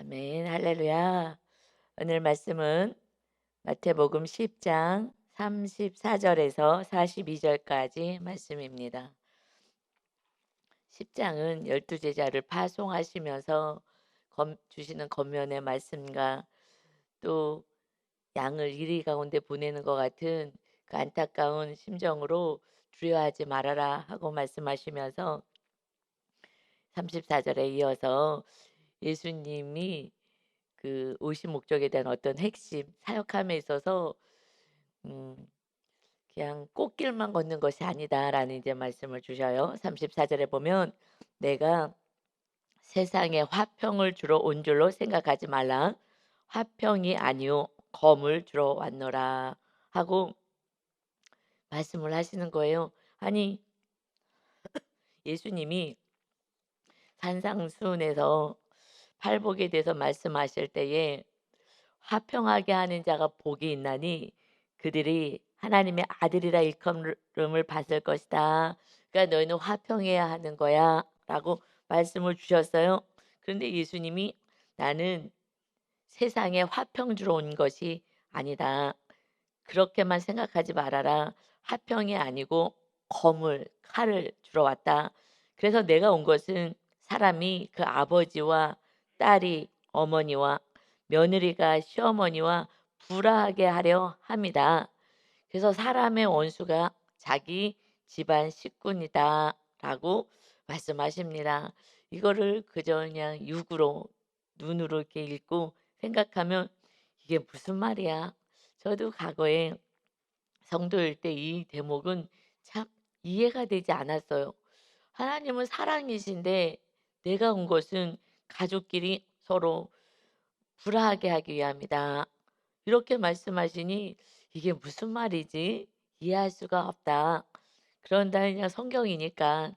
아멘. 할렐루야. 오늘 말씀은 마태복음 10장 34절에서 42절까지 말씀입니다. 10장은 열두 제자를 파송하시면서 주시는 권면의 말씀과 또 양을 이리 가운데 보내는 것 같은 그 안타까운 심정으로 두려워하지 말아라 하고 말씀하시면서 34절에 이어서 예수님이 그 오신 목적에 대한 어떤 핵심 사역함에 있어서 음 그냥 꽃길만 걷는 것이 아니다라는 이제 말씀을 주셔요. 34절에 보면 "내가 세상에 화평을 주러 온 줄로 생각하지 말라. 화평이 아니요 검을 주러 왔노라." 하고 말씀을 하시는 거예요. 아니, 예수님이 산상수훈에서 팔복에 대해서 말씀하실 때에 "화평하게 하는 자가 복이 있나니 그들이 하나님의 아들이라 일컬음을 받을 것이다. 그러니까 너희는 화평해야 하는 거야."라고 말씀을 주셨어요. 그런데 예수님이 "나는 세상에 화평 주러 온 것이 아니다. 그렇게만 생각하지 말아라. 화평이 아니고 검을 칼을 주러 왔다. 그래서 내가 온 것은 사람이 그 아버지와 딸이 어머니와 며느리가 시어머니와 불화하게 하려 함이다. 그래서 사람의 원수가 자기 집안 식구니다라고 말씀하십니다. 이거를 그저 그냥 육으로 눈으로 이렇게 읽고 생각하면 이게 무슨 말이야? 저도 과거에 성도일 때 이 대목은 참 이해가 되지 않았어요. 하나님은 사랑이신데 내가 온 것은 가족끼리 서로 불화하게 하기 위함이다. 이렇게 말씀하시니 이게 무슨 말이지? 이해할 수가 없다. 그런다 그냥 성경이니까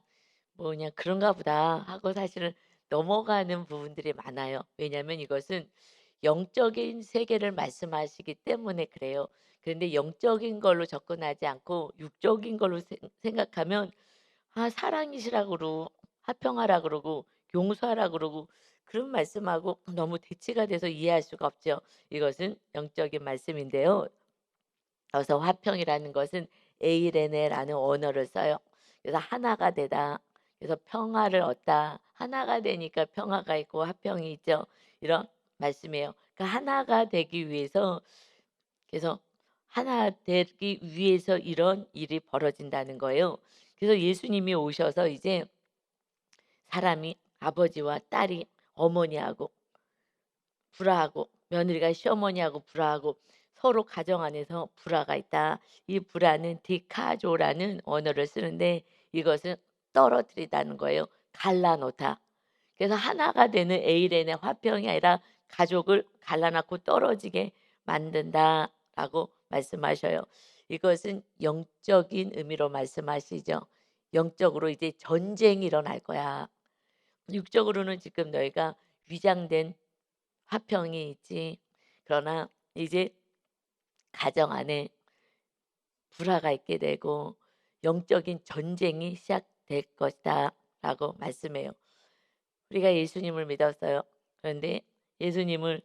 뭐 그냥 그런가 보다 하고 사실은 넘어가는 부분들이 많아요. 왜냐하면 이것은 영적인 세계를 말씀하시기 때문에 그래요. 그런데 영적인 걸로 접근하지 않고 육적인 걸로 생각하면 사랑이시라 그러고 화평하라 그러고 용서하라 그러고 그런 말씀하고 너무 대치가 돼서 이해할 수가 없죠. 이것은 영적인 말씀인데요. 그래서 화평이라는 것은 에이레네라는 언어를 써요. 그래서 하나가 되다. 그래서 평화를 얻다. 하나가 되니까 평화가 있고 화평이 있죠. 이런 말씀이에요. 그러니까 하나가 되기 위해서 그래서 하나 되기 위해서 이런 일이 벌어진다는 거예요. 그래서 예수님이 오셔서 이제 사람이 아버지와 딸이 어머니하고 불화하고 며느리가 시어머니하고 불화하고 서로 가정 안에서 불화가 있다. 이 불화는 디카조라는 언어를 쓰는데 이것은 떨어뜨리다는 거예요. 갈라놓다. 그래서 하나가 되는 에이렌의 화평이 아니라 가족을 갈라놓고 떨어지게 만든다라고 말씀하셔요. 이것은 영적인 의미로 말씀하시죠. 영적으로 이제 전쟁이 일어날 거야. 육적으로는 지금 너희가 위장된 화평이 있지. 그러나 이제 가정 안에 불화가 있게 되고 영적인 전쟁이 시작될 것이다라고 말씀해요. 우리가 예수님을 믿었어요. 그런데 예수님을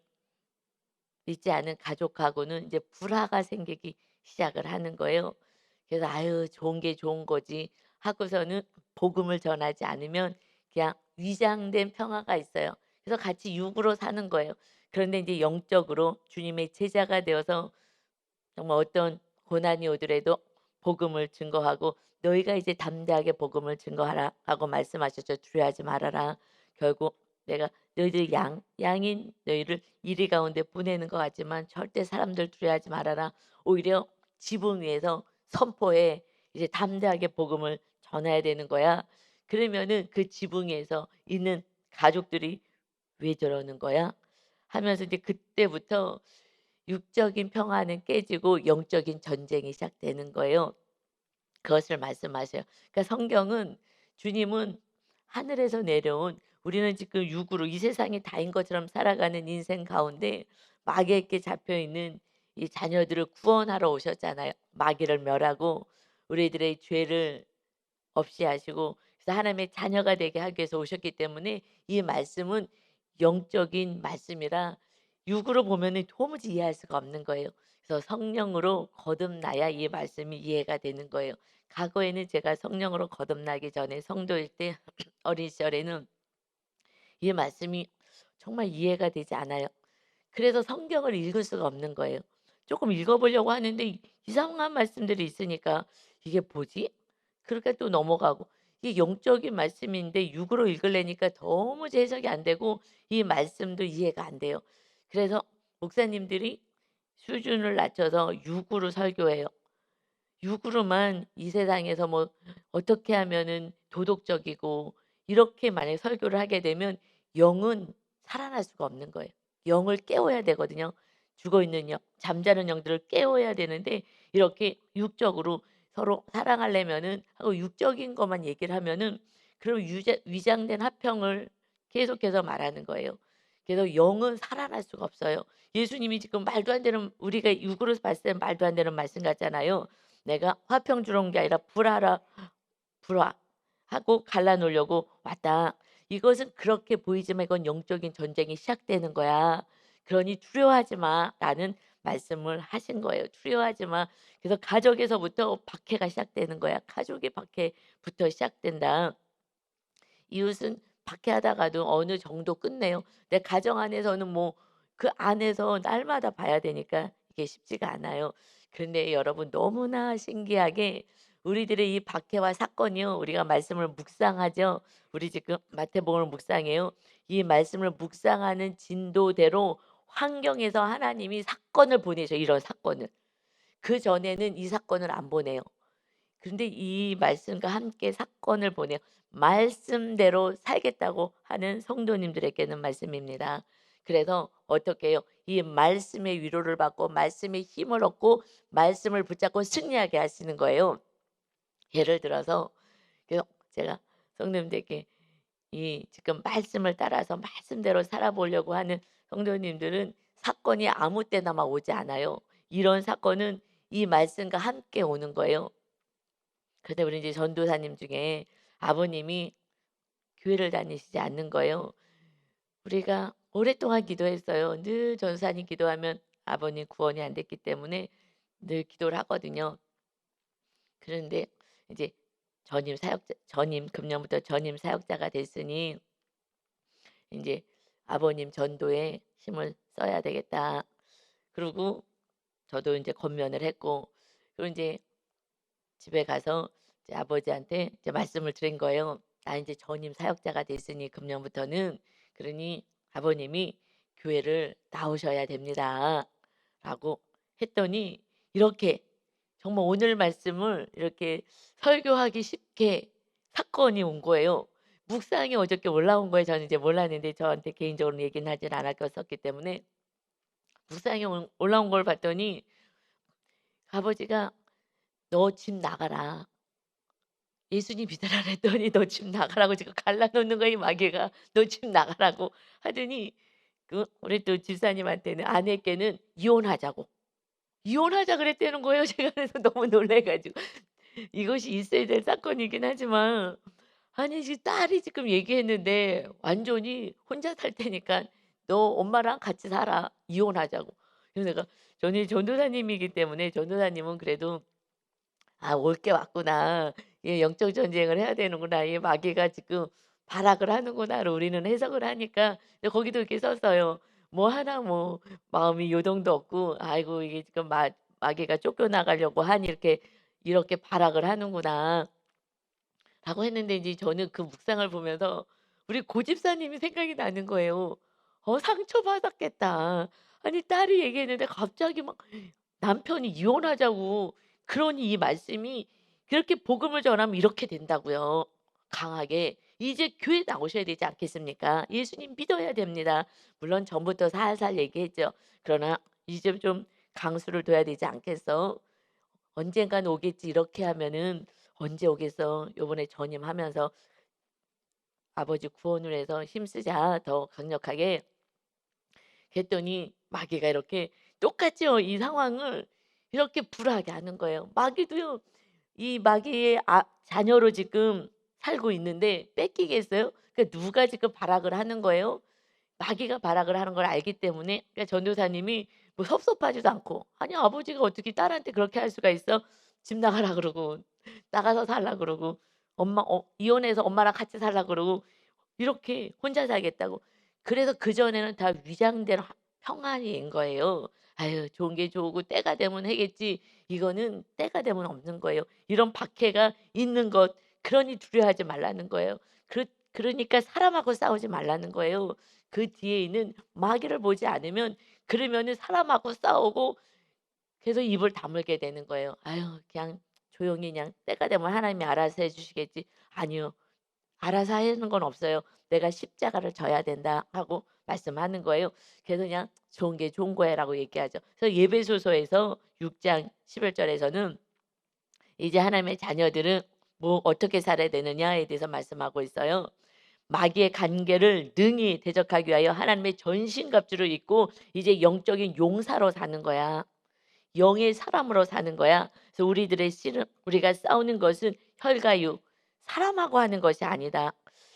믿지 않은 가족하고는 이제 불화가 생기기 시작을 하는 거예요. 그래서 '아유 좋은 게 좋은 거지.' 하고서는 복음을 전하지 않으면 그냥 위장된 평화가 있어요. 그래서 같이 육으로 사는 거예요. 그런데 이제 영적으로 주님의 제자가 되어서 정말 어떤 고난이 오더라도 복음을 증거하고 "너희가 이제 담대하게 복음을 증거하라." 하고 말씀하셨죠. "두려워하지 말아라. 결국 내가 너희들 양인 너희를 이리 가운데 보내는 것 같지만 절대 사람들 두려워하지 말아라." 오히려 지붕 위에서 선포해 이제 담대하게 복음을 전해야 되는 거야. 그러면은 그 지붕 위에서 있는 가족들이 "왜 저러는 거야?" 하면서 이제 그때부터 육적인 평화는 깨지고 영적인 전쟁이 시작되는 거예요. 그것을 말씀하셔요. 그러니까 성경은 주님은 하늘에서 내려온 우리는 지금 육으로 이 세상이 다인 것처럼 살아가는 인생 가운데 마귀에게 잡혀 있는 이 자녀들을 구원하러 오셨잖아요. 마귀를 멸하고 우리들의 죄를 없이 하시고 그래서 하나님의 자녀가 되게 하기 위해서 오셨기 때문에 이 말씀은 영적인 말씀이라 육으로 보면은 도무지 이해할 수가 없는 거예요. 그래서 성령으로 거듭나야 이 말씀이 이해가 되는 거예요. 과거에는 제가 성령으로 거듭나기 전에 성도일 때 어린 시절에는 이 말씀이 정말 이해가 되지 않아요. 그래서 성경을 읽을 수가 없는 거예요. 조금 읽어 보려고 하는데 이상한 말씀들이 있으니까 '이게 뭐지?' 그러니까 또 넘어가고, 이게 영적인 말씀인데 육으로 읽으려니까 도무지 해석이 안 되고 이 말씀도 이해가 안 돼요. 그래서 목사님들이 수준을 낮춰서 육으로 설교해요. 육으로만 이 세상에서 뭐 어떻게 하면은 도덕적이고 이렇게 만약에 설교를 하게 되면 영은 살아날 수가 없는 거예요. 영을 깨워야 되거든요. 죽어 있는 영, 잠자는 영들을 깨워야 되는데 이렇게 육적으로 서로 사랑하려면은 하고 육적인 것만 얘기를 하면은 그럼 위장된 화평을 계속해서 말하는 거예요. 그래서 영은 살아날 수가 없어요. 예수님이 지금 말도 안 되는, 우리가 육으로 봤을 때 말도 안 되는 말씀 같잖아요. 내가 화평 주러 온 게 아니라 불화라 불화 하고 갈라 놓으려고 왔다. 이것은 그렇게 보이지만 이건 영적인 전쟁이 시작되는 거야. 그러니 두려워하지 마라는 말씀을 하신 거예요. 두려워하지 마. 그래서 가족에서부터 박해가 시작되는 거야. 가족의 박해부터 시작된다. 이웃은 박해하다가도 어느 정도 끝내요. 내 가정 안에서는 뭐 그 안에서 날마다 봐야 되니까 이게 쉽지가 않아요. 그런데 여러분 너무나 신기하게 우리들의 이 박해와 사건이요. 우리가 말씀을 묵상하죠. 우리 지금 마태복음을 묵상해요. 이 말씀을 묵상하는 진도대로 환경에서 하나님이 사건을 보내죠. 이런 사건을. 그전에는 이 사건을 안 보내요. 근데 이 말씀과 함께 사건을 보내 말씀대로 살겠다고 하는 성도님들에게는 말씀입니다. 그래서 어떻게 해요? 이 말씀의 위로를 받고 말씀의 힘을 얻고 말씀을 붙잡고 승리하게 하시는 거예요. 예를 들어서 그래서 제가 성도님들께 이 지금 말씀을 따라서 말씀대로 살아보려고 하는 성도님들은 사건이 아무 때나마 오지 않아요. 이런 사건은 이 말씀과 함께 오는 거예요. 근데 우리 이제 전도사님 중에 아버님이 교회를 다니시지 않는 거예요. 우리가 오랫동안 기도했어요. 늘 전도사님 기도하면 아버님 구원이 안 됐기 때문에 늘 기도를 하거든요. 그런데 이제 전임 금년부터 전임 사역자가 됐으니 이제 '아버님 전도에 힘을 써야 되겠다.' 그리고 저도 이제 권면을 했고, 그리고 이제 집에 가서 이제 아버지한테 이제 말씀을 드린 거예요. "나 이제 전임 사역자가 됐으니 금년부터는 그러니 아버님이 교회를 나오셔야 됩니다."라고 했더니 이렇게 정말 오늘 말씀을 이렇게 설교하기 쉽게 사건이 온 거예요. 묵상이 어저께 올라온 거예요. 저는 이제 몰랐는데 저한테 개인적으로 얘기는 하진 않았었기 때문에 묵상이 올라온 걸 봤더니 아버지가 "너 집 나가라." 예수님 믿으라 그랬더니 "너 집 나가라."고 지금 갈라 놓는 거야 이 마귀가. "너 집 나가라."고 하더니 그 우리 또 집사님한테는 아내께는 "이혼하자."고. 이혼하자 그랬다는 거예요. 제가 그래서 너무 놀래 가지고. 이것이 있어야 될 사건이긴 하지만 아니 지금 딸이 지금 얘기했는데 완전히 혼자 살 테니까 "너 엄마랑 같이 살아. 이혼하자."고. 그래서 내가 저는 전도사님이기 때문에 전도사님은 그래도 '아 올 게 왔구나. 예 영적 전쟁을 해야 되는구나. 이 마귀가 지금 발악을 하는구나.'를 우리는 해석을 하니까 근데 거기도 이렇게 썼어요. 뭐 하나 뭐 마음이 요동도 없고 '아이고 이게 지금 마귀가 쫓겨나가려고 하니 이렇게 발악을 하는구나.' 라고 했는데 이제 저는 그 묵상을 보면서 우리 고집사님이 생각이 나는 거예요. 상처받았겠다. 아니 딸이 얘기했는데 갑자기 막 남편이 이혼하자고. 그러니 이 말씀이 그렇게 복음을 전하면 이렇게 된다고요. 강하게. 이제 교회 나오셔야 되지 않겠습니까? 예수님 믿어야 됩니다. 물론 전부터 살살 얘기했죠. 그러나 이제 좀 강수를 둬야 되지 않겠어? 언젠가는 오겠지 이렇게 하면은 언제 오겠어? 요번에 전임하면서 아버지 구원을 해서 힘쓰자 더 강력하게. 그랬더니 마귀가 이렇게 똑같이요. 이 상황을 이렇게 불하게 하는 거예요. 마귀도요. 이 마귀의 자녀로 지금 살고 있는데 뺏기겠어요? 그러니까 누가 지금 발악을 하는 거예요? 마귀가 발악을 하는 걸 알기 때문에 그러니까 전도사님이 뭐 섭섭하지도 않고 "아니 아버지가 어떻게 딸한테 그렇게 할 수가 있어? 집 나가라." 그러고 나가서 살라 그러고 엄마 이혼해서 엄마랑 같이 살라 그러고 이렇게 혼자 살겠다고. 그래서 그전에는 다 위장된 평안인 거예요. '아유 좋은 게 좋고 때가 되면 해겠지.' 이거는 때가 되면 없는 거예요. 이런 박해가 있는 것 그러니 두려워하지 말라는 거예요. 그러니까 사람하고 싸우지 말라는 거예요. 그 뒤에 있는 마귀를 보지 않으면 그러면은 사람하고 싸우고 계속 입을 다물게 되는 거예요. '아유 그냥 조용히 그냥 때가 되면 하나님이 알아서 해 주시겠지.' 아니요. 알아서 하는 건 없어요. "내가 십자가를 져야 된다." 하고 말씀하는 거예요. 그래서 그냥 "좋은 게 좋은 거야."라고 얘기하죠. 그래서 예배소서에서 6장 11 절에서는 이제 하나님의 자녀들은 뭐 어떻게 살아야 되느냐에 대해서 말씀하고 있어요. "마귀의 관계를 능히 대적하기 위하여 하나님의 전신갑주를 입고 이제 영적인 용사로 사는 거야. 영의 사람으로 사는 거야." 그래서 우리들의 씨름 우리가 싸우는 것은 혈과 육, 사람하고 하는 것이 아니다.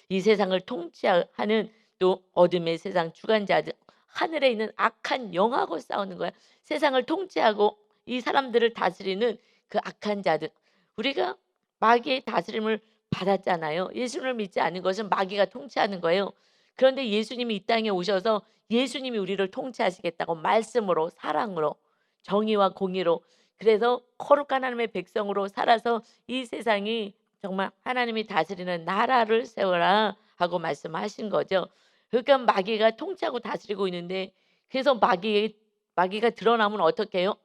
이 세상을 통치하는 또 어둠의 세상 주관자들, 하늘에 있는 악한 영하고 싸우는 거야. 세상을 통치하고 이 사람들을 다스리는 그 악한 자들. 우리가 마귀의 다스림을 받았잖아요. 예수를 믿지 않는 것은 마귀가 통치하는 거예요. 그런데 예수님이 이 땅에 오셔서 예수님이 우리를 통치하시겠다고 말씀으로 사랑으로 정의와 공의로 그래서 거룩한 하나님의 백성으로 살아서 이 세상이 정말 하나님이 다스리는 나라를 세워라 하고 말씀하신 거죠. 그러니까 마귀가 통치하고 다스리고 있는데 그래서 마귀가 드러나면 어떻게 해요?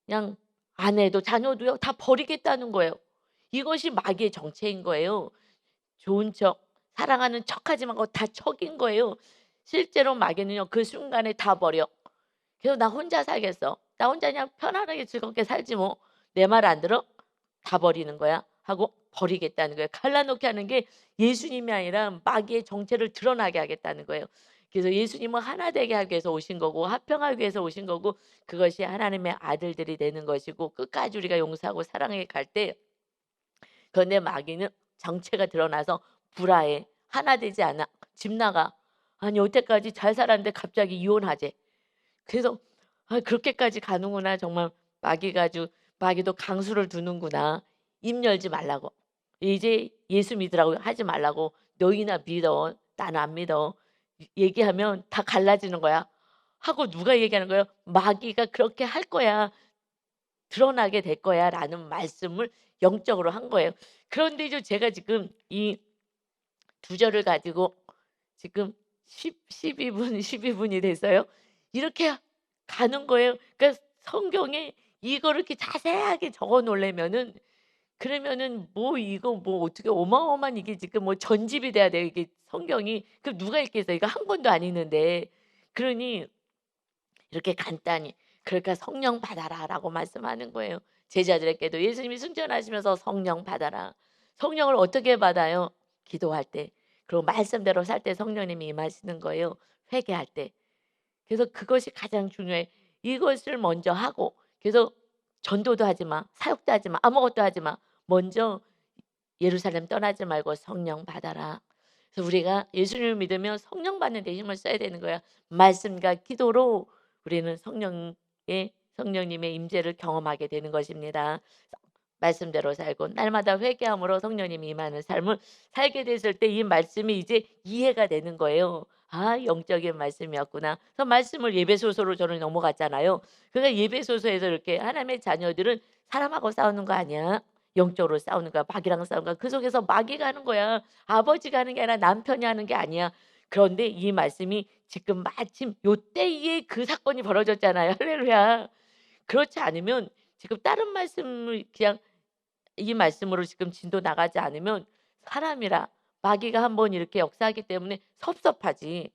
그냥 아내도 자녀도요 다 버리겠다는 거예요. 이것이 마귀의 정체인 거예요. 좋은 척, 사랑하는 척하지 말고 다 척인 거예요. 실제로 마귀는요 그 순간에 다 버려. 그래서 '나 혼자 살겠어. 나 혼자 그냥 편안하게 즐겁게 살지 뭐. 내 말 안 들어? 다 버리는 거야.' 하고 버리겠다는 거예요. 갈라놓게 하는 게 예수님이 아니라 마귀의 정체를 드러나게 하겠다는 거예요. 그래서 예수님은 하나 되게 하기 위해서 오신 거고 화평하기 위해서 오신 거고 그것이 하나님의 아들들이 되는 것이고 끝까지 우리가 용서하고 사랑해 갈 때 그런데 마귀는 정체가 드러나서 불화해. 하나 되지 않아. 집 나가. 아니 여태까지 잘 살았는데 갑자기 이혼하재. 그래서 '아 그렇게까지 가는구나. 정말 마귀가 아주 마귀도 강수를 두는구나. 입 열지 말라고. 이제 예수 믿으라고 하지 말라고. 너희나 믿어. 나는 안 믿어.' 얘기하면 다 갈라지는 거야. 하고 누가 얘기하는 거예요? "마귀가 그렇게 할 거야. 드러나게 될 거야."라는 말씀을 영적으로 한 거예요. 그런데 이제 제가 지금 이 두 절을 가지고 지금 12분 12 분이 됐어요. 이렇게 가는 거예요. 그러니까 성경에 이거를 이렇게 자세하게 적어 놓으려면은 그러면은 뭐 이거 뭐 어떻게 어마어마한 이게 지금 뭐 전집이 돼야 돼요 이게 성경이. 그럼 누가 읽겠어요. 이거 한 권도 안 읽는데. 그러니 이렇게 간단히 "그러니까 성령 받아라."라고 말씀하는 거예요. 제자들에게도 예수님이 승천하시면서 "성령 받아라." 성령을 어떻게 받아요? 기도할 때. 그리고 말씀대로 살 때 성령님이 임하시는 거예요, 회개할 때. 그래서 그것이 가장 중요해. 이것을 먼저 하고 그래서 전도도 하지 마. 사역도 하지 마. 아무것도 하지 마. 먼저 예루살렘 떠나지 말고 성령 받아라. 그래서 우리가 예수님을 믿으면 성령 받는 데 힘을 써야 되는 거야. 말씀과 기도로 우리는 성령님의 임재를 경험하게 되는 것입니다. 말씀대로 살고 날마다 회개함으로 성령님이 임하는 삶을 살게 됐을 때 이 말씀이 이제 이해가 되는 거예요. '아 영적인 말씀이었구나.' 그래서 말씀을 예배소서로 저는 넘어갔잖아요. 그러니까 예배소서에서 이렇게 하나님의 자녀들은 사람하고 싸우는 거 아니야. 영적으로 싸우는 거야. 마귀랑 싸우는 거야. 그 속에서 마귀가 하는 거야. 아버지가 하는 게 아니라 남편이 하는 게 아니야. 그런데 이 말씀이 지금 마침 요때에 그 사건이 벌어졌잖아요. 할렐루야. 그렇지 않으면 지금 다른 말씀을 그냥 이 말씀으로 지금 진도 나가지 않으면 사람이라 마귀가 한번 이렇게 역사하기 때문에 섭섭하지.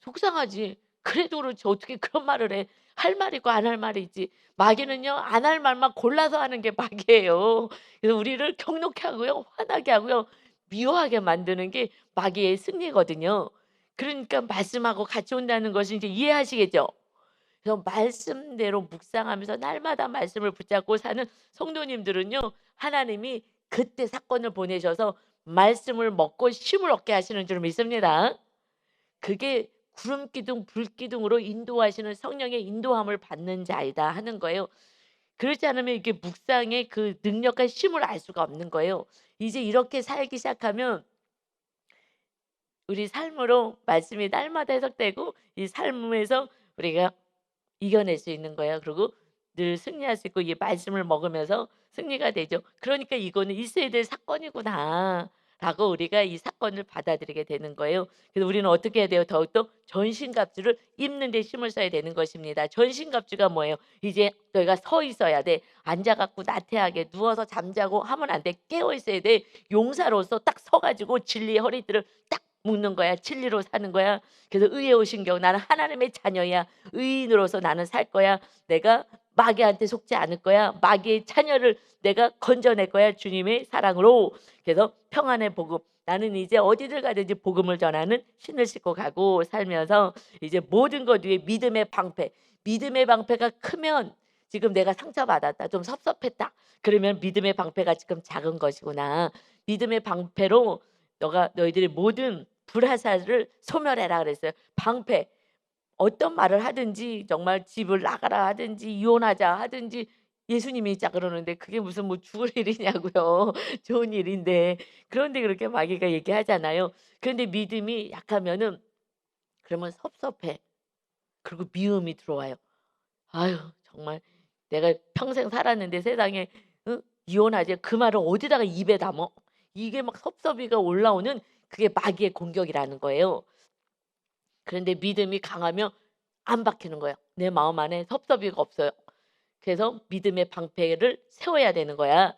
속상하지. 그래도 그렇지 어떻게 그런 말을 해. 할 말이 있고 안 할 말이 있지. 마귀는요 안 할 말만 골라서 하는 게 마귀예요. 그래서 우리를 경록해 하고요. 화나게 하고요. 미워하게 만드는 게 마귀의 승리거든요. 그러니까 말씀하고 같이 온다는 것을 이제 이해하시겠죠? 그래서 말씀대로 묵상하면서 날마다 말씀을 붙잡고 사는 성도님들은요. 하나님이 그때 사건을 보내셔서 말씀을 먹고 쉼을 얻게 하시는 줄 믿습니다. 그게 구름 기둥, 불 기둥으로 인도하시는 성령의 인도함을 받는 자이다 하는 거예요. 그렇지 않으면 이게 묵상의 그 능력과 힘을 알 수가 없는 거예요. 이제 이렇게 살기 시작하면 우리 삶으로 말씀이 날마다 해석되고 이 삶에서 우리가 이겨낼 수 있는 거예요. 그리고 늘 승리할 수 있고 이 말씀을 먹으면서 승리가 되죠. 그러니까 '이거는 있어야 될 사건이구나.'라고 우리가 이 사건을 받아들이게 되는 거예요. 그래서 우리는 어떻게 해야 돼요? 더욱더 전신갑주를 입는 데 힘을 써야 되는 것입니다. 전신갑주가 뭐예요? 이제 너희가 서 있어야 돼. 앉아 갖고 나태하게 누워서 잠자고 하면 안 돼. 깨어 있어야 돼. 용사로서 딱 서 가지고 진리의 허리띠를 딱 묶는 거야. 진리로 사는 거야. 그래서 의에 오신 경 나는 하나님의 자녀야. 의인으로서 나는 살 거야. 내가 마귀한테 속지 않을 거야. 마귀의 자녀를 내가 건져낼 거야. 주님의 사랑으로. 그래서 평안의 복음. 나는 이제 어디를 가든지 복음을 전하는 신을 싣고 가고 살면서 이제 모든 것 위에 믿음의 방패. 믿음의 방패가 크면 지금 내가 상처받았다. 좀 섭섭했다. 그러면 믿음의 방패가 지금 작은 것이구나. 믿음의 방패로 너희들의 모든 불화살을 소멸해라 그랬어요. 방패. 어떤 말을 하든지 정말 집을 나가라 하든지 이혼하자 하든지 예수님이 자 그러는데 그게 무슨 뭐 죽을 일이냐고요. 좋은 일인데. 그런데 그렇게 마귀가 얘기하잖아요. 그런데 믿음이 약하면은 그러면 섭섭해. 그리고 미움이 들어와요. 아유 정말 내가 평생 살았는데 세상에 이혼하지 그 말을 어디다가 입에 담어. 이게 막 섭섭이가 올라오는 그게 마귀의 공격이라는 거예요. 그런데 믿음이 강하면 안 박히는 거예요. 내 마음 안에 섭섭이가 없어요. 그래서 믿음의 방패를 세워야 되는 거야.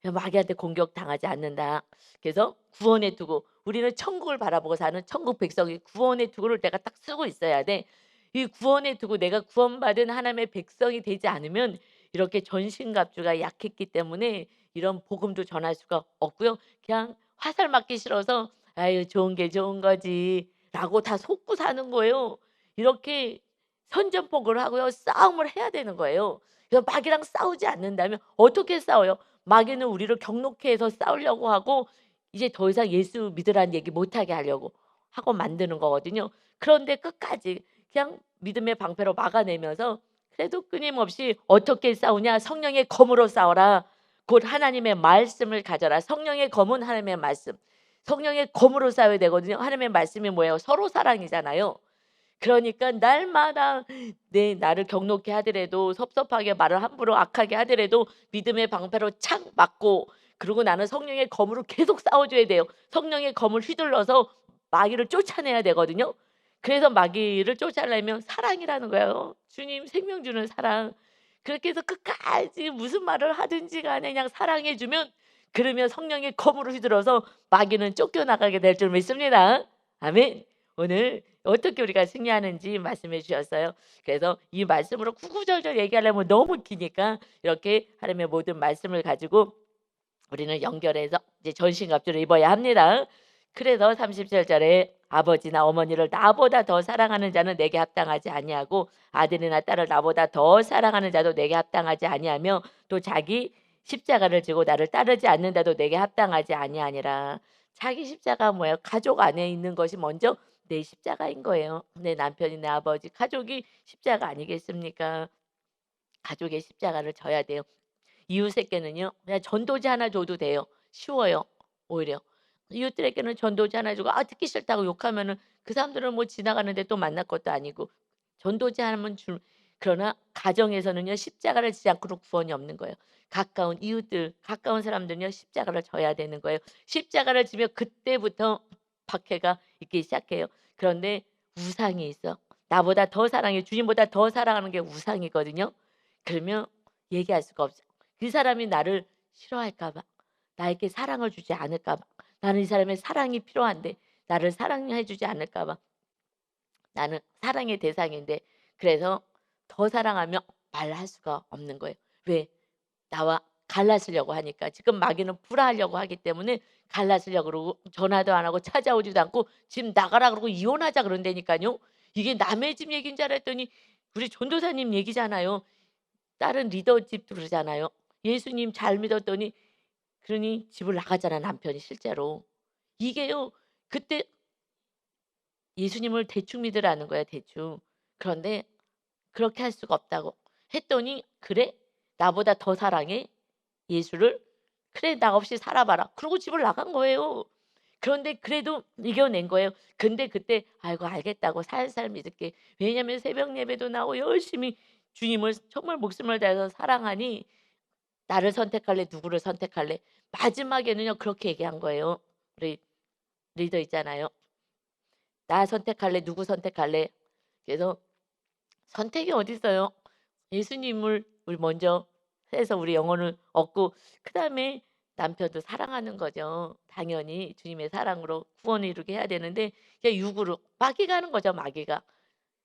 마귀한테 공격당하지 않는다. 그래서 구원의 투구. 우리는 천국을 바라보고 사는 천국 백성이 구원의 투구를 내가 딱 쓰고 있어야 돼. 이 구원의 투구 내가 구원받은 하나님의 백성이 되지 않으면 이렇게 전신갑주가 약했기 때문에 이런 복음도 전할 수가 없고요. 그냥 화살 맞기 싫어서 '아유 좋은 게 좋은 거지.'라고 다 속고 사는 거예요. 이렇게 선전포고를 하고요. 싸움을 해야 되는 거예요. 그래서 마귀랑 싸우지 않는다면 어떻게 싸워요? 마귀는 우리를 경록해 해서 싸우려고 하고 이제 더 이상 예수 믿으라는 얘기 못 하게 하려고 하고 만드는 거거든요. 그런데 끝까지 그냥 믿음의 방패로 막아내면서 그래도 끊임없이 어떻게 싸우냐? 성령의 검으로 싸워라. 곧 하나님의 말씀을 가져라. 성령의 검은 하나님의 말씀. 성령의 검으로 싸워야 되거든요. 하나님의 말씀이 뭐예요? 서로 사랑이잖아요. 그러니까 날마다 나를 경록해 하더라도 섭섭하게 말을 함부로 악하게 하더라도 믿음의 방패로 착 맞고 그리고 나는 성령의 검으로 계속 싸워 줘야 돼요. 성령의 검을 휘둘러서 마귀를 쫓아내야 되거든요. 그래서 마귀를 쫓아내면 사랑이라는 거예요. 주님 생명 주는 사랑. 그렇게 해서 끝까지 무슨 말을 하든지 간에 그냥 사랑해 주면 그러면 성령의 검으로 휘둘러서 마귀는 쫓겨나가게 될 줄 믿습니다. 아멘. 오늘 어떻게 우리가 승리하는지 말씀해 주셨어요. 그래서 이 말씀으로 구구절절 얘기하려면 너무 기니까 이렇게 하나님의 모든 말씀을 가지고 우리는 연결해서 이제 전신갑주를 입어야 합니다. 그래서 37절에 아버지나 어머니를 나보다 더 사랑하는 자는 내게 합당하지 아니하고 아들이나 딸을 나보다 더 사랑하는 자도 내게 합당하지 아니하며 또 자기 십자가를 지고 나를 따르지 않는다도 내게 합당하지 아니하니라. 자기 십자가 뭐예요? 가족 안에 있는 것이 먼저 내 십자가인 거예요. 내 남편이 내 아버지 가족이 십자가 아니겠습니까? 가족의 십자가를 져야 돼요. 이웃에게는요. 그냥 전도지 하나 줘도 돼요. 쉬워요. 오히려. 이웃들에게는 전도지 하나 주고 듣기 싫다고 욕하면은 그 사람들은 뭐 지나가는데 또 만날 것도 아니고 전도지 하나만 줄 그러나 가정에서는요. 십자가를 지지 않고는 구원이 없는 거예요. 가까운 이웃들, 가까운 사람들은요. 십자가를 져야 되는 거예요. 십자가를 지면 그때부터 박해가 있기 시작해요. 그런데 우상이 있어. 나보다 더 사랑해 주님보다 더 사랑하는 게 우상이거든요. 그러면 얘기할 수가 없어요. 그 사람이 나를 싫어할까 봐. 나에게 사랑을 주지 않을까 봐. 나는 이 사람의 사랑이 필요한데 나를 사랑해 주지 않을까 봐. 나는 사랑의 대상인데 그래서 더 사랑하며 말할 수가 없는 거예요. 왜? 나와 갈라서려고 하니까. 지금 마귀는 불화하려고 하기 때문에 갈라서려고 그러고 전화도 안 하고 찾아오지도 않고 "집 나가라." 그러고 "이혼하자." 그런다니까요. 이게 남의 집 얘기인 줄 알았더니 우리 전도사님 얘기잖아요. 다른 리더 집도 그러잖아요. 예수님 잘 믿었더니 그러니 집을 나가잖아 남편이 실제로. 이게요. 그때 예수님을 대충 믿으라는 거야, 대충. 그런데 그렇게 할 수가 없다고 했더니 "그래? 나보다 더 사랑해? 예수를? 그래 나 없이 살아 봐라." 그러고 집을 나간 거예요. 그런데 그래도 이겨낸 거예요. 근데 그때 아이고 알겠다고 살살 믿을게. 왜냐하면 새벽 예배도 나오고 열심히 주님을 정말 목숨을 다해서 사랑하니 나를 선택할래 누구를 선택할래. 마지막에는요 그렇게 얘기한 거예요. 우리 리더 있잖아요. "나 선택할래 누구 선택할래." 그래서 선택이 어딨어요. 예수님을 우리 먼저 해서 우리 영혼을 얻고 그다음에 남편도 사랑하는 거죠. 당연히 주님의 사랑으로 구원을 이루게 해야 되는데 그냥 육으로 마귀가 하는 거죠, 마귀가.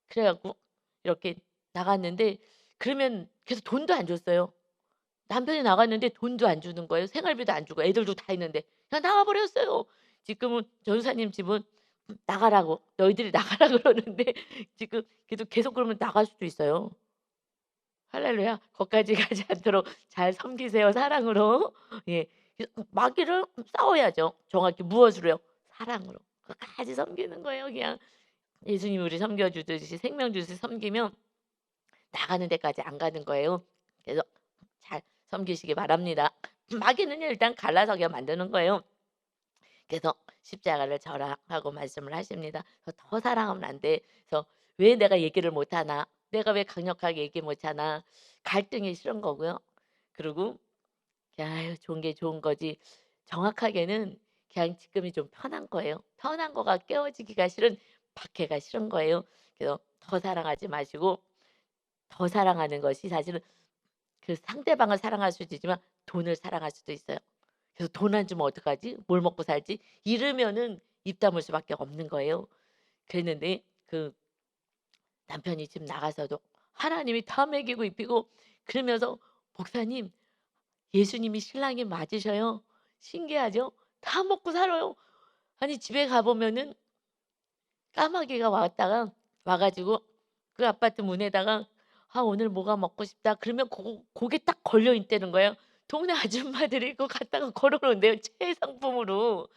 그래 갖고 이렇게 나갔는데 그러면 그래서 돈도 안 줬어요. 남편이 나갔는데 돈도 안 주는 거예요. 생활비도 안 주고 애들도 다 있는데 그냥 나가 버렸어요. 지금은 전도사님 집은 나가라고 "너희들이 나가라." 그러는데 지금 계속 그러면 나갈 수도 있어요. 할렐루야. 거기까지 가지 않도록 잘 섬기세요 사랑으로. 예. 마귀를 싸워야죠. 정확히 무엇으로요? 사랑으로. 끝까지 섬기는 거예요 그냥. 예수님이 우리 섬겨 주듯이 생명 주듯이 섬기면 나가는 데까지 안 가는 거예요. 그래서 잘 섬기시기 바랍니다. 마귀는요 일단 갈라서게 만드는 거예요. 그래서 "십자가를 져라." 하고 말씀을 하십니다. 그래서 "더 사랑하면 안 돼." 그래서 "왜 내가 얘기를 못 하나? 내가 왜 강력하게 얘기 못 하나?" 갈등이 싫은 거고요. 그리고 아유 좋은 게 좋은 거지 정확하게는 그냥 지금이 좀 편한 거예요. 편한 거가 깨어지기가 싫은 박해가 싫은 거예요. 그래서 더 사랑하지 마시고 더 사랑하는 것이 사실은 그 상대방을 사랑할 수도 있지만 돈을 사랑할 수도 있어요. 그래서 '돈 안 주면 어떡하지? 뭘 먹고 살지?' 이러면은 입 다물 수밖에 없는 거예요. 그랬는데 그 남편이 집 나가서도 하나님이 다 먹이고 입히고 그러면서 "목사님 예수님이 신랑이 맞으셔요." 신기하죠? 다 먹고 살아요. 아니 집에 가 보면은 까마귀가 왔다가 와 가지고 그 아파트 문에다가 "아 오늘 뭐가 먹고 싶다." 그러면 고게 딱 걸려 있다는 거예요. 동네 아줌마들이 그거 갖다가 걸어 놓은대요 최상품으로.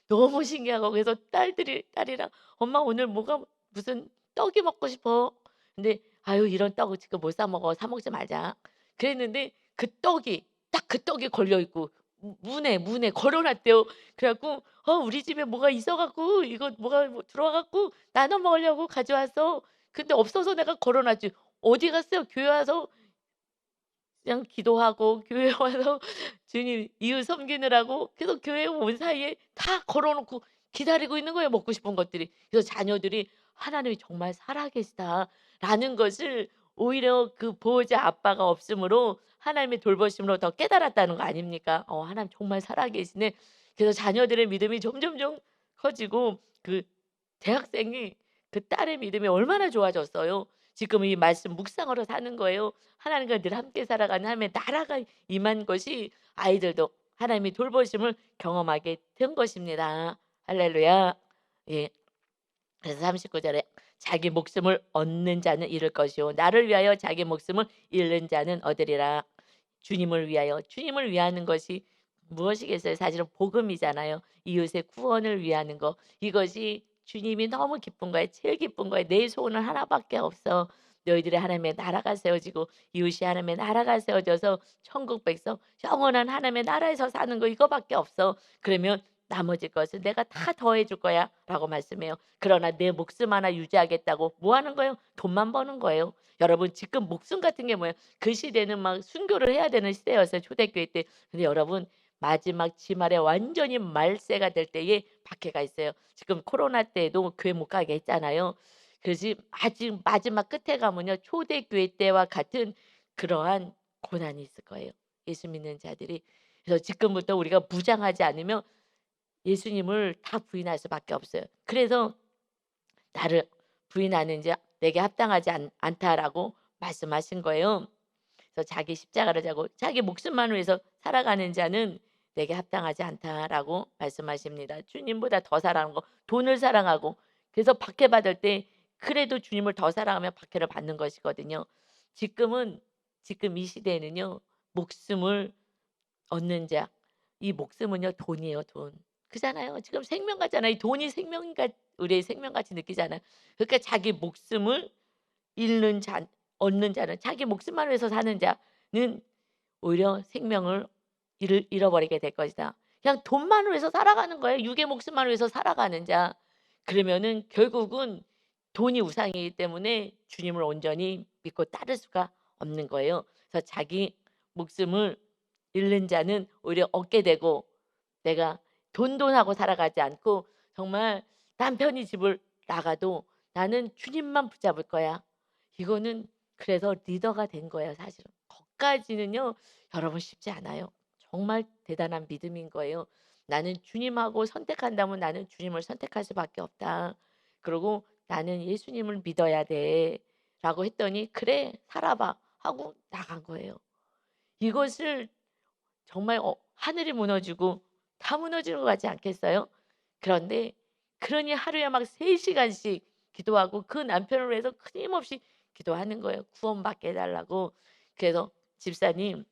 너무 신기하고 그래서 딸이랑 "엄마 오늘 뭐가 무슨 떡이 먹고 싶어." 근데 "아유 이런 떡을 지금 못 사 먹어. 사 먹지 말자." 그랬는데 그 떡이 딱 그 떡이 걸려 있고 문에 걸어 놨대요. 그래 갖고 우리 집에 뭐가 있어 갖고 이거 뭐가 뭐 들어와 갖고 나눠 먹으려고 가져왔어." 근데 없어서 내가 걸어 놨지. 어디 갔어요? 교회 와서 그냥 기도하고 교회 와서 주님 이웃 섬기느라고 계속 교회 온 사이에 다 걸어 놓고 기다리고 있는 거예요, 먹고 싶은 것들이. 그래서 자녀들이 '하나님이 정말 살아계시다.'라는 것을 오히려 그 보호자 아빠가 없음으로 하나님의 돌보심으로 더 깨달았다는 거 아닙니까? '하나님 정말 살아계시네.' 그래서 자녀들의 믿음이 점점점 커지고 그 대학생이 그 딸의 믿음이 얼마나 좋아졌어요. 지금 이 말씀 묵상으로 사는 거예요. 하나님과 늘 함께 살아가는 하나님의 나라가 임한 것이 아이들도 하나님의 돌보심을 경험하게 된 것입니다. 할렐루야. 예. 그래서 39 절에 "자기 목숨을 얻는 자는 잃을 것이요 나를 위하여 자기 목숨을 잃는 자는 얻으리라." 주님을 위하여 주님을 위하는 것이 무엇이겠어요? 사실은 복음이잖아요. 이웃의 구원을 위하는 거. 이것이 주님이 너무 기쁜 거예요. 제일 기쁜 거예요. "내 소원은 하나밖에 없어. 너희들의 하나님의 나라가 세워지고 이웃이 하나님의 나라가 세워져서 천국 백성 영원한 하나님의 나라에서 사는 거 이거밖에 없어. 그러면 나머지 것은 내가 다 더해 줄 거야."라고 말씀해요. 그러나 내 목숨 하나 유지하겠다고 뭐 하는 거예요? 돈만 버는 거예요. 여러분 지금 목숨 같은 게 뭐예요? 그 시대는 막 순교를 해야 되는 시대였어요, 초대교회 때. 근데 여러분 마지막 지말에 완전히 말세가 될 때에 박해가 있어요. 지금 코로나 때에도 교회 못 가게 했잖아요. 그래서 아직 마지막 끝에 가면요. 초대교회 때와 같은 그러한 고난이 있을 거예요, 예수 믿는 자들이. 그래서 지금부터 우리가 무장하지 않으면 예수님을 다 부인할 수밖에 없어요. 그래서 "나를 부인하는 자 내게 합당하지 않다."라고 말씀하신 거예요. 그래서 자기 십자가를 자고 자기 목숨만 위해서 살아가는 자는 "내게 합당하지 않다."라고 말씀하십니다. 주님보다 더 사랑하는 거 돈을 사랑하고 그래서 박해받을 때 그래도 주님을 더 사랑하면 박해를 받는 것이거든요. 지금은 지금 이 시대에는요. 목숨을 얻는 자 이 목숨은요 돈이에요 돈. 그잖아요. 지금 생명 같잖아요. 이 돈이 생명인가 우리의 생명같이 느끼잖아요. 그러니까 자기 목숨을 잃는 자 얻는 자는 자기 목숨만 위해서 사는 자는 오히려 생명을 잃어버리게 될 것이다. 그냥 돈만 위해서 살아가는 거예요. 육의 목숨만 위해서 살아가는 자. 그러면은 결국은 돈이 우상이기 때문에 주님을 온전히 믿고 따를 수가 없는 거예요. 그래서 자기 목숨을 잃는 자는 오히려 얻게 되고, 내가 돈돈하고 살아가지 않고 정말 남편이 집을 나가도 나는 주님만 붙잡을 거야. 이거는 그래서 리더가 된 거예요, 사실은. 거기까지는요, 여러분 쉽지 않아요. 정말 대단한 믿음인 거예요. 나는 주님하고 선택한다면 나는 주님을 선택할 수밖에 없다. 그리고 나는 예수님을 믿어야 돼. 라고 했더니 그래, 살아봐. 하고 나간 거예요. 이것을 정말 하늘이 무너지고 다 무너지는 것 같지 않겠어요? 그런데 그러니 하루에 막 3시간씩 기도하고 그 남편을 위해서 끊임없이 기도하는 거예요. 구원받게 해 달라고. 그래서 집사님,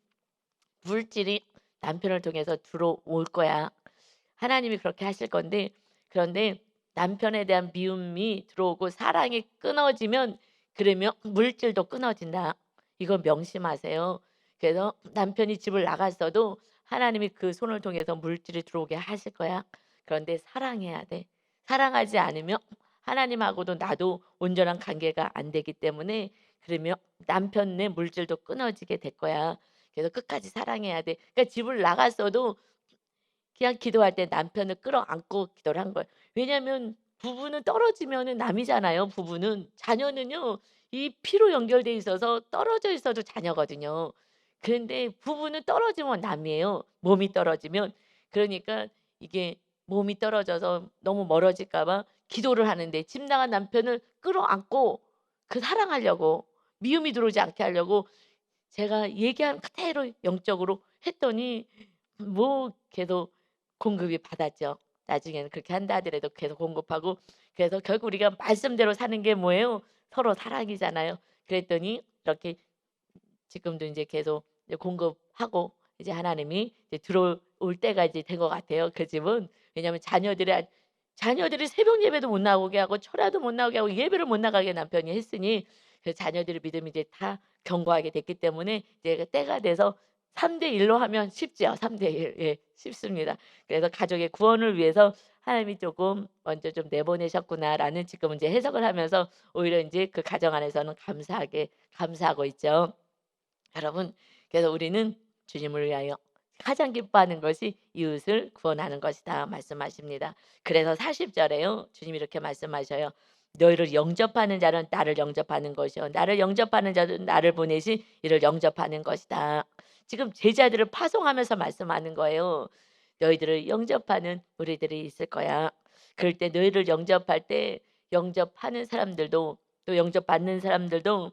물질이 남편을 통해서 들어올 거야. 하나님이 그렇게 하실 건데, 그런데 남편에 대한 미움이 들어오고 사랑이 끊어지면, 그러면 물질도 끊어진다. 이거 명심하세요. 그래서 남편이 집을 나갔어도 하나님이 그 손을 통해서 물질이 들어오게 하실 거야. 그런데 사랑해야 돼. 사랑하지 않으면 하나님하고도 나도 온전한 관계가 안 되기 때문에, 그러면 남편의 물질도 끊어지게 될 거야. 그래서 끝까지 사랑해야 돼. 그러니까 집을 나갔어도 그냥 기도할 때 남편을 끌어안고 기도를 한 거예요. 왜냐하면 부부는 떨어지면은 남이잖아요, 부부는. 자녀는요, 이 피로 연결돼 있어서 떨어져 있어도 자녀거든요. 그런데 부부는 떨어지면 남이에요, 몸이 떨어지면. 그러니까 이게 몸이 떨어져서 너무 멀어질까 봐 기도를 하는데, 집 나간 남편을 끌어안고 그 사랑하려고, 미움이 들어오지 않게 하려고 제가 얘기한 그대로 영적으로 했더니 뭐 계속 공급이 받았죠. 나중에는 그렇게 한다 하더라도 계속 공급하고, 그래서 결국 우리가 말씀대로 사는 게 뭐예요? 서로 사랑이잖아요. 그랬더니 이렇게 지금도 이제 계속 이제 공급하고, 이제 하나님이 이제 들어올 때가 이제 된 것 같아요, 그 집은. 왜냐하면 자녀들이 새벽 예배도 못 나오게 하고 철야도 못 나오게 하고 예배를 못 나가게 남편이 했으니, 그 자녀들의 믿음이 이제 다 견고하게 됐기 때문에 이제 그 때가 돼서 3대 1로 하면 쉽지요. 3대 1. 예, 쉽습니다. 그래서 가족의 구원을 위해서 하나님이 조금 먼저 좀 내보내셨구나라는 지금 이제 해석을 하면서 오히려 인제 그 가정 안에서는 감사하고 있죠. 여러분, 그래서 우리는 주님을 위하여 가장 기뻐하는 것이 이웃을 구원하는 것이다 말씀하십니다. 그래서 40 절에요, 주님이 이렇게 말씀하셔요. 너희를 영접하는 자는 나를 영접하는 것이요 나를 영접하는 자는 나를 보내신 이를 영접하는 것이다. 지금 제자들을 파송하면서 말씀하는 거예요. 너희들을 영접하는 우리들이 있을 거야. 그럴 때 너희를 영접할 때 영접하는 사람들도, 또 영접받는 사람들도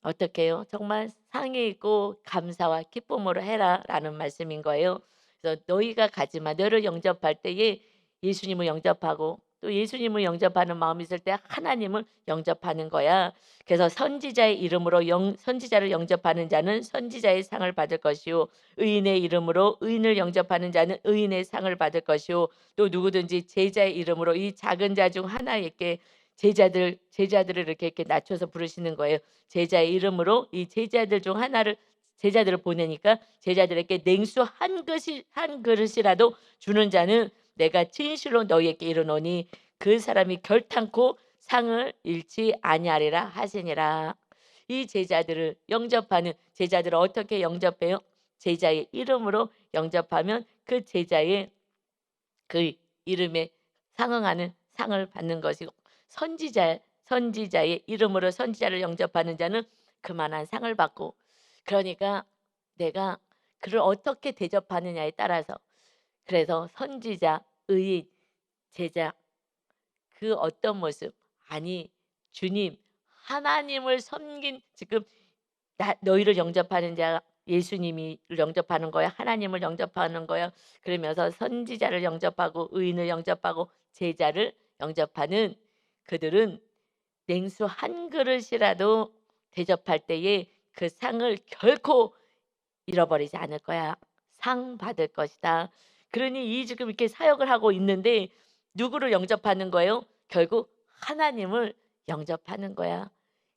어떻게 해요? 정말 상이 있고 감사와 기쁨으로 해라라는 말씀인 거예요. 그래서 너희가 가지만 너를 영접할 때에 예수님을 영접하고, 또 예수님을 영접하는 마음이 있을 때 하나님을 영접하는 거야. 그래서 선지자의 이름으로 선지자를 영접하는 자는 선지자의 상을 받을 것이요 의인의 이름으로 의인을 영접하는 자는 의인의 상을 받을 것이요 또 누구든지 제자의 이름으로 이 작은 자 중 하나에게, 제자들을 이렇게 낮춰서 부르시는 거예요. 제자의 이름으로 이 제자들 중 하나를, 제자들을 보내니까 제자들에게 냉수 한 그릇이라도 주는 자는 내가 진실로 너희에게 이르노니 그 사람이 결탄코 상을 잃지 아니하리라 하시니라. 이 제자들을 영접하는, 제자들을 어떻게 영접해요? 제자의 이름으로 영접하면 그 제자의 그 이름에 상응하는 상을 받는 것이고, 선지자의 이름으로 선지자를 영접하는 자는 그만한 상을 받고. 그러니까 내가 그를 어떻게 대접하느냐에 따라서, 그래서 선지자, 의인, 제자, 그 어떤 모습, 아니 주님 하나님을 섬긴, 지금 너희를 영접하는 자 예수님이 영접하는 거야. 하나님을 영접하는 거야. 그러면서 선지자를 영접하고 의인을 영접하고 제자를 영접하는 그들은 냉수 한 그릇이라도 대접할 때에 그 상을 결코 잃어버리지 않을 거야. 상 받을 것이다. 그러니 이 지금 이렇게 사역을 하고 있는데 누구를 영접하는 거예요? 결국 하나님을 영접하는 거야.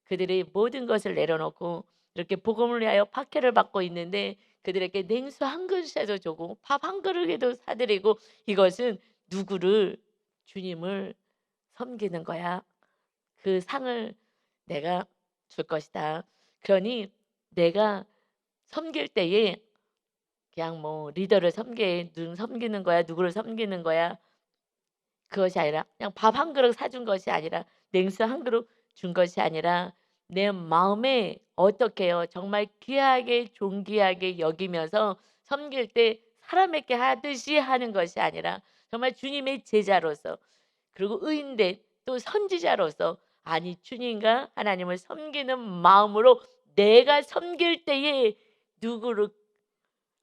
그들이 모든 것을 내려놓고 이렇게 복음을 위하여 박해를 받고 있는데 그들에게 냉수 한 그릇이라도 주고 밥 한 그릇에도 사드리고 이것은 누구를 주님을 섬기는 거야. 그 상을 내가 줄 것이다. 그러니 내가 섬길 때에 그냥 뭐 리더를 섬기는 거야. 누구를 섬기는 거야. 그것이 아니라 그냥 밥 한 그릇 사준 것이 아니라 냉수 한 그릇 준 것이 아니라 내 마음에 어떻게 요 정말 귀하게 존귀하게 여기면서 섬길 때 사람에게 하듯이 하는 것이 아니라 정말 주님의 제자로서 그리고 의인된 또 선지자로서 아니 주님과 하나님을 섬기는 마음으로 내가 섬길 때에 누구를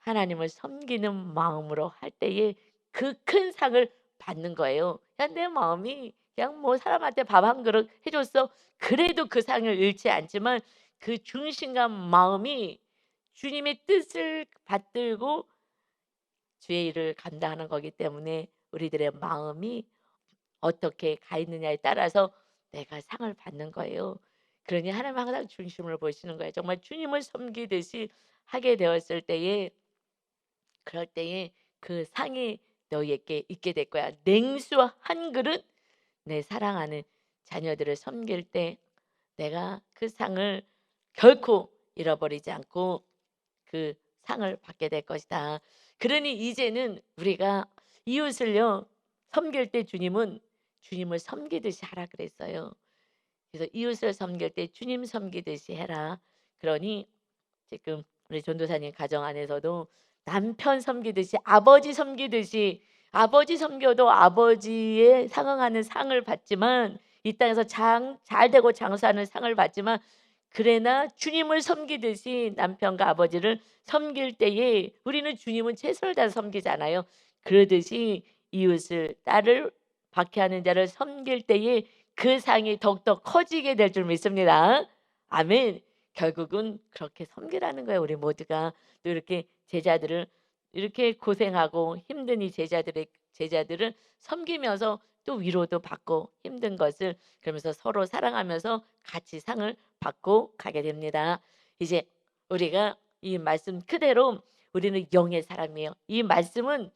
하나님을 섬기는 마음으로 할 때에 그 큰 상을 받는 거예요. 그냥 내 마음이 그냥 뭐 사람한테 밥 한 그릇 해 줬어. 그래도 그 상을 잃지 않지만 그 중심과 마음이 주님의 뜻을 받들고 주의 일을 감당하는 거기 때문에 우리들의 마음이 어떻게 가 있느냐에 따라서 내가 상을 받는 거예요. 그러니 하나님은 항상 중심을 보시는 거예요. 정말 주님을 섬기듯이 하게 되었을 때에 그럴 때에 그 상이 너희에게 있게 될 거야. 냉수 한 그릇 내 사랑하는 자녀들을 섬길 때 내가 그 상을 결코 잃어버리지 않고 그 상을 받게 될 것이다. 그러니 이제는 우리가 이웃을요 섬길 때 주님은 주님을 섬기듯이 하라 그랬어요. 그래서 이웃을 섬길 때 주님 섬기듯이 해라. 그러니 지금 우리 전도사님 가정 안에서도 남편 섬기듯이 아버지 섬기듯이 아버지 섬겨도 아버지에 상응하는 상을 받지만 이 땅에서 잘 되고 장수하는 상을 받지만 그러나 주님을 섬기듯이 남편과 아버지를 섬길 때에 우리는 주님은 최선을 다해서 섬기잖아요. 그러듯이 이웃을 나를 박해하는 자를 섬길 때에 그 상이 더욱더 커지게 될 줄 믿습니다. 아멘. 결국은 그렇게 섬기라는 거예요. 우리 모두가 또 이렇게 제자들을 이렇게 고생하고 힘든 이 제자들을 섬기면서 또 위로도 받고 힘든 것을 그러면서 서로 사랑하면서 같이 상을 받고 가게 됩니다. 이제 우리가 이 말씀 그대로 우리는 영의 사람이에요. 이 말씀은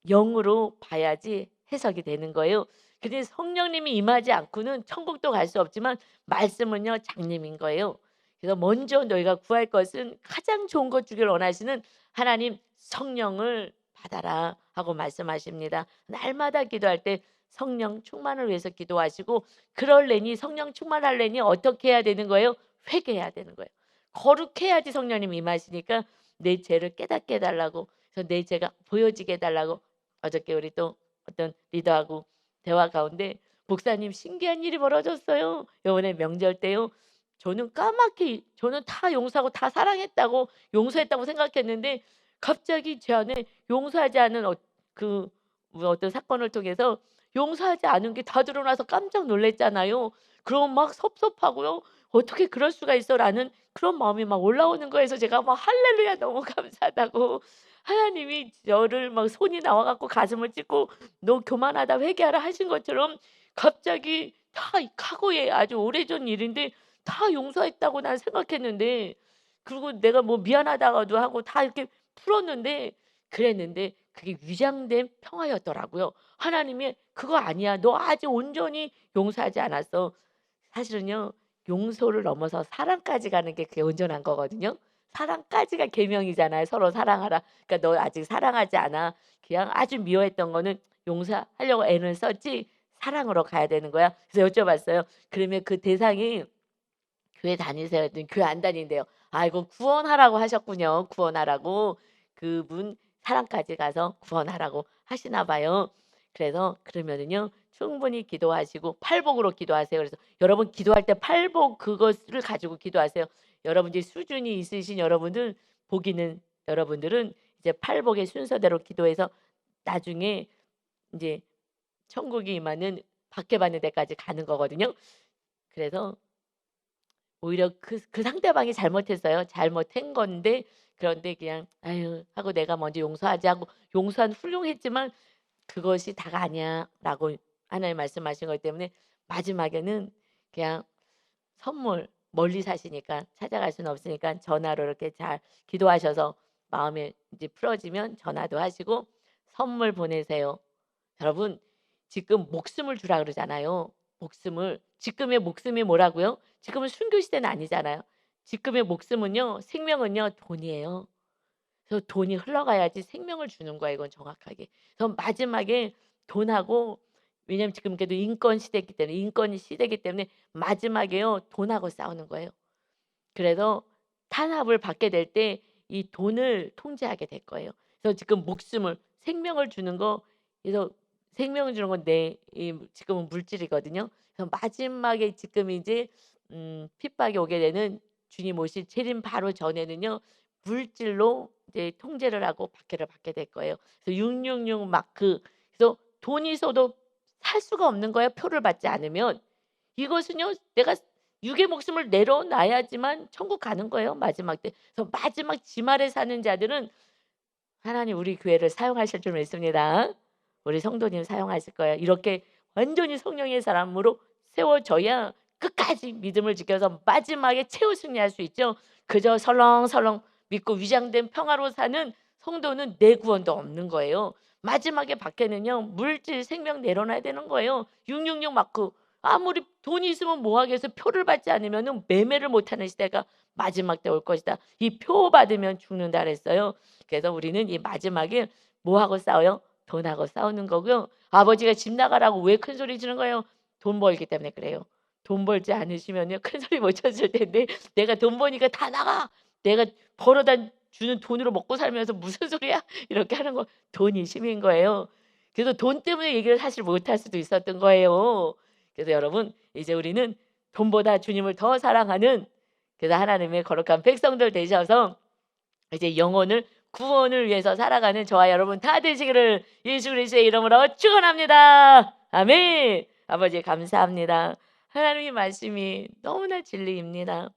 영으로 봐야지 해석이 되는 거예요. 근데 성령님이 임하지 않고는 천국도 갈 수 없지만 말씀은요 장님인 거예요. 그래서 먼저 너희가 구할 것은 가장 좋은 것 주길 원하시는 하나님 성령을 받아라 하고 말씀하십니다. 날마다 기도할 때 성령 충만을 위해서 기도하시고 그럴래니 성령 충만하려니 어떻게 해야 되는 거예요? 회개해야 되는 거예요. 거룩해야지 성령님 임하시니까 내 죄를 깨닫게 해달라고 그래서 내 죄가 보여지게 해달라고 어저께 우리 또 어떤 리더하고 대화 가운데 목사님 신기한 일이 벌어졌어요. 요번에 명절 때요. 저는 다 용서하고 다 사랑했다고 용서했다고 생각했는데 갑자기 제 안에 용서하지 않은 그 어떤 사건을 통해서 용서하지 않은 게 다 드러나서 깜짝 놀랐잖아요. 그럼 막 섭섭하고요. '어떻게 그럴 수가 있어.'라는 그런 마음이 막 올라오는 거에서 제가 막 할렐루야 너무 감사하다고 하나님이 저를 막 손이 나와 갖고 가슴을 찢고 "너 교만하다. 회개하라." 하신 것처럼 갑자기 다 이 과거에 아주 오래전 일인데 다 용서했다고 난 생각했는데 그리고 내가 뭐 미안하다고도 하고 다 이렇게 풀었는데 그랬는데 그게 위장된 평화였더라고요. 하나님이 "그거 아니야. 너 아직 온전히 용서하지 않았어." 사실은요. 용서를 넘어서 사랑까지 가는 게 그게 온전한 거거든요. 사랑까지가 계명이잖아요. 서로 사랑하라. 그러니까 "너 아직 사랑하지 않아." 그냥 아주 미워했던 거는 용서하려고 애는 썼지 사랑으로 가야 되는 거야. 그래서 여쭤봤어요. 그러면 그 대상이 "교회 다니세요?" 했더니 교회 안 다닌대요. 아이고 구원하라고 하셨군요. 구원하라고. 그분 사랑까지 가서 구원하라고 하시나 봐요. 그래서 그러면은요. 충분히 기도하시고 팔복으로 기도하세요. 그래서 여러분 기도할 때 팔복 그것을 가지고 기도하세요. 여러분들이 수준이 있으신 여러분들 복있는 여러분들은 이제 팔복의 순서대로 기도해서 나중에 인제 천국이 임하는 박해받는 데까지 가는 거거든요. 그래서 오히려 그 상대방이 잘못했어요. 잘못한 건데 그런데 그냥 '아유.' 하고 '내가 먼저 용서하지.' 하고 용서한 훌륭했지만 '그것이 다가 아니야.'라고 하나님 말씀하신 것 때문에 마지막에는 그냥 선물, 멀리 사시니까 찾아갈 수는 없으니까 전화로 이렇게 잘 기도하셔서 마음이 이제 풀어지면 전화도 하시고 선물 보내세요. 여러분, 지금 목숨을 주라 그러잖아요. 목숨을. 지금의 목숨이 뭐라고요? 지금은 순교 시대는 아니잖아요. 지금의 목숨은요, 생명은요, 돈이에요. 그래서 돈이 흘러가야지 생명을 주는 거야, 이건 정확하게. 그래서 마지막에 돈하고, 왜냐면 지금 그래도 인권 시대이기 때문에 마지막에요, 돈하고 싸우는 거예요. 그래서 탄압을 받게 될 때 이 돈을 통제하게 될 거예요. 그래서 지금 목숨을, 생명을 주는 거, 그래서 생명을 주는 건 지금은 물질이거든요. 그래서 마지막에 지금 이제 핍박이 오게 되는 주님 오실 재림 바로 전에는요. 물질로 이제 통제를 하고 박해를 받게 될 거예요. 그래서 666 마크, 그래서 돈이 있어도 살 수가 없는 거예요, 표를 받지 않으면. 이것은요, 내가 육의 목숨을 내려놔야지만 천국 가는 거예요, 마지막 때. 그래서 마지막 지말에 사는 자들은 하나님 우리 교회를 사용하실 줄 믿습니다. 우리 성도님 사용하실 거예요. 이렇게 완전히 성령의 사람으로 세워져야 끝까지 믿음을 지켜서 마지막에 최후 승리할 수 있죠. 그저 설렁설렁 믿고 위장된 평화로 사는 성도는 내 구원도 없는 거예요. 마지막에 박해는요, 물질 생명 내려놔야 되는 거예요. 666 맞고 아무리 돈이 있으면 뭐 하겠어. 표를 받지 않으면 매매를 못하는 시대가 마지막 때 올 것이다. 이 표 받으면 죽는다 그랬어요. 그래서 우리는 이 마지막에 뭐 하고 싸워요? 돈하고 싸우는 거고요. 아버지가 집 나가라고 왜 큰 소리 지는 거예요? 돈 벌기 때문에 그래요. 돈 벌지 않으시면요, 큰 소리 못 쳤을 텐데 내가 돈 버니까 다 나가. 내가 벌어다 주는 돈으로 먹고 살면서 무슨 소리야? 이렇게 하는 거 돈이 힘인 거예요. 그래서 돈 때문에 얘기를 사실 못할 수도 있었던 거예요. 그래서 여러분, 이제 우리는 돈보다 주님을 더 사랑하는, 그래서 하나님의 거룩한 백성들 되셔서 이제 영혼을 구원을 위해서 살아가는 저와 여러분 다 되시기를 예수 그리스도의 이름으로 축원합니다. 아멘. 아버지 감사합니다. 하나님의 말씀이 너무나 진리입니다.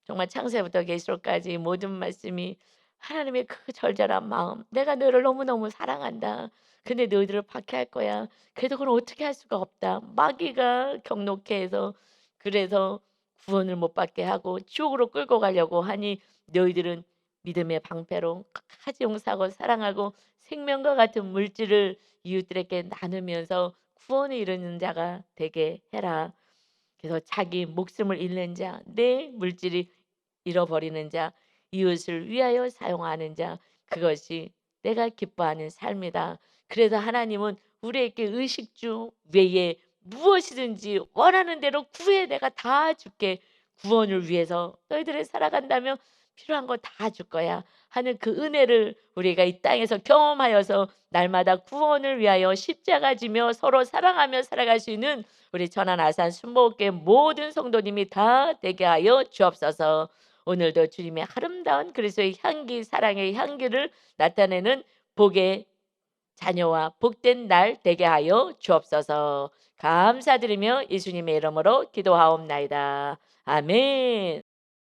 정말 창세부터 계시록까지 모든 말씀이 하나님의 그 절절한 마음. 내가 너를 너무너무 사랑한다. 근데 너희들을 박해할 거야. 그래도 그걸 어떻게 할 수가 없다. 마귀가 경록해 해서, 그래서 구원을 못 받게 하고 지옥으로 끌고 가려고 하니 너희들은 믿음의 방패로 끝까지 용서하고 사랑하고 생명과 같은 물질을 이웃들에게 나누면서 구원을 이루는 자가 되게 해라. 그래서 자기 목숨을 잃는 자, 내 물질이 잃어버리는 자, 이웃을 위하여 사용하는 자, 그것이 내가 기뻐하는 삶이다. 그래서 하나님은 우리에게 의식주 외에 무엇이든지 원하는 대로 구해, 내가 다 줄게. 구원을 위해서 너희들이 살아간다면 필요한 거 다 줄 거야 하는 그 은혜를 우리가 이 땅에서 경험하여서 날마다 구원을 위하여 십자가 지며 서로 사랑하며 살아갈 수 있는 우리 천안 아산 순복음교회 모든 성도님이 다 되게 하여 주옵소서. 오늘도 주님의 아름다운 그리스도의 향기, 사랑의 향기를 나타내는 복의 자녀와 복된 날 되게 하여 주옵소서. 감사드리며 예수님의 이름으로 기도하옵나이다. 아멘.